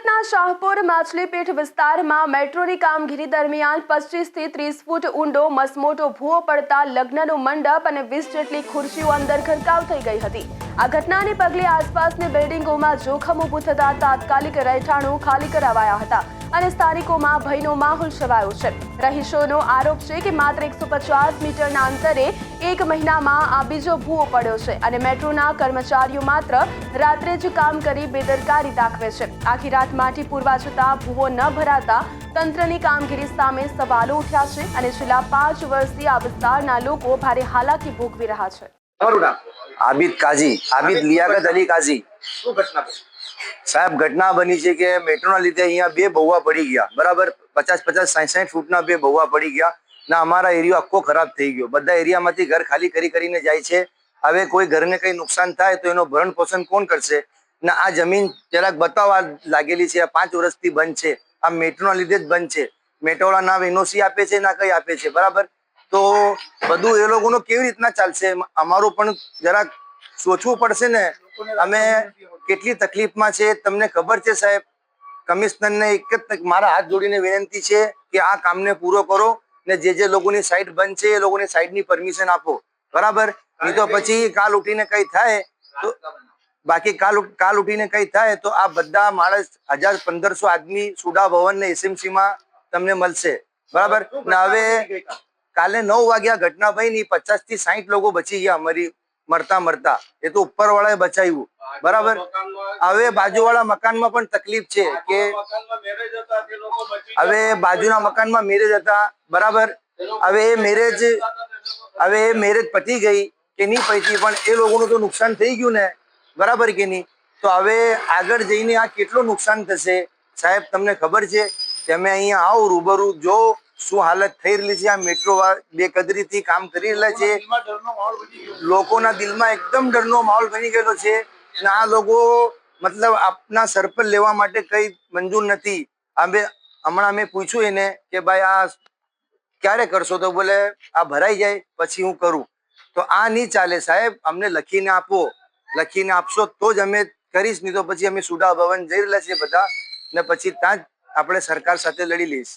સુરતના શાહપુર માછલીપીઠ વિસ્તારમાં મેટ્રોની કામગીરી દરમિયાન 25 થી 30 ફૂટ ઊંડો મસમોટો ભૂવો પડતા લગ્નનો મંડપ અને 20 જેટલી ખુરશીઓ અંદર ગરકાવ થઈ ગઈ હતી। આ ઘટનાને પગલે આસપાસની બિલ્ડિંગોમાં જોખમ ઊભું થતા તાત્કાલિક રહેઠાણો ખાલી કરાવાયા હતા અને સ્થાનિકોમાં ભયનો માહોલ છવાયો છે। રહીશોનો આરોપ છે કે માત્ર 150 મીટરના અંતરે એક મહિનામાં આ બીજો ભૂવો પડ્યો છે અને મેટ્રોના કર્મચારીઓ માત્ર રાત્રે જ કામ કરી બેદરકારી દાખવે છે। આખી રાત માટી પૂરવા છતાં ભૂવો ન ભરાતા તંત્રની કામગીરી સામે સવાલો ઉઠ્યા છે અને છેલ્લા 5 વર્ષથી આ વિસ્તારના લોકો ભારે હાલાકી ભોગવી રહ્યા છે। આબિદ કાજી, આબિદ લિયાકત અલી કાજી। શું ઘટના સાહેબ? ઘટના બની છે કે મેટ્રોના લીધે અહીંયા બે ભૂવા પડી ગયા, બરાબર 50-50, 60-60 ફૂટના બે ભૂવા પડી ગયા ના અમારા એરિયો આખો ખરાબ થઈ ગયો। બધા એરિયામાંથી ઘર ખાલી કરીને જાય છે। હવે કોઈ ઘરને કઈ નુકસાન થાય તો એનો ભરણ પોષણ કોણ કરશે? ના આ જમીન જરાક બતાવવા લાગેલી છે, 5 વર્ષથી બંધ છે। આ મેટ્રોના લીધે જ બંધ છે। મેટ્રોવાળા ના એનઓસી આપે છે ના કઈ આપે છે, બરાબર। તો બધું એ લોકોનો કેવી રીતના ચાલશે? અમારું પણ જરાક સોચવું પડશે ને। અમે કેટલી તકલીફમાં છે તમને ખબર છે સાહેબ। કમિશનરને એક જ મારા હાથ જોડીને વિનંતી છે કે આ કામને પૂરો કરો ને જે લોકોની સાઇટ બંધ છે એ લોકોની સાઇટની પરમિશન આપો, બરાબર। નહીં તો પછી કાલ ઉઠીને કઈ થાય તો બાકી કાલ ઉઠીને કઈ થાય તો આ બધા માણસ 1000-1500 આદમી સુડા ભવન ને એસએમસી માં તમને મળશે, બરાબર। ને હવે કાલે 9 વાગ્યા ઘટના બની, 50 થી 60 લોકો બચી ગયા મરતા। એ તો ઉપર વાળાએ બચાવ્યું, બરાબર। હવે બાજુવાળા મકાનમાં પણ તકલીફ છે કે હવે બાજુના મકાનમાં મેરેજ હતા, બરાબર। હવે એ મેરેજ પતી ગઈ કે નહીં પતી પણ એ લોકોનું તો નુકસાન થઈ ગયું ને, બરાબર કે નહીં? તો હવે આગળ જઈને આ કેટલું નુકસાન થશે સાહેબ? તમને ખબર છે? તમે અહીંયા આવો રૂબરૂ જો શું હાલત થઈ રહેલી છે। આ મેટ્રો બેકદરીથી કામ કરી રહેલા છે। લોકોના દિલમાં એકદમ ડરનો માહોલ બની ગયેલો છે અને આ લોકો મતલબ આપના સર પર લેવા માટે કઈ મંજૂર નથી। હમણાં અમે પૂછ્યું એને કે ભાઈ આ ક્યારે કરશો? તો બોલે આ ભરાઈ જાય પછી હું કરું। તો આ નહીં ચાલે સાહેબ, અમને લખીને આપો, લખીને આપશો તો જ અમે કરીશ, નહીં તો પછી અમે સુડા ભવન જઈ રહેલા છીએ બધા ને પછી ત્યાં જ આપણે સરકાર સાથે લડી લઈશ।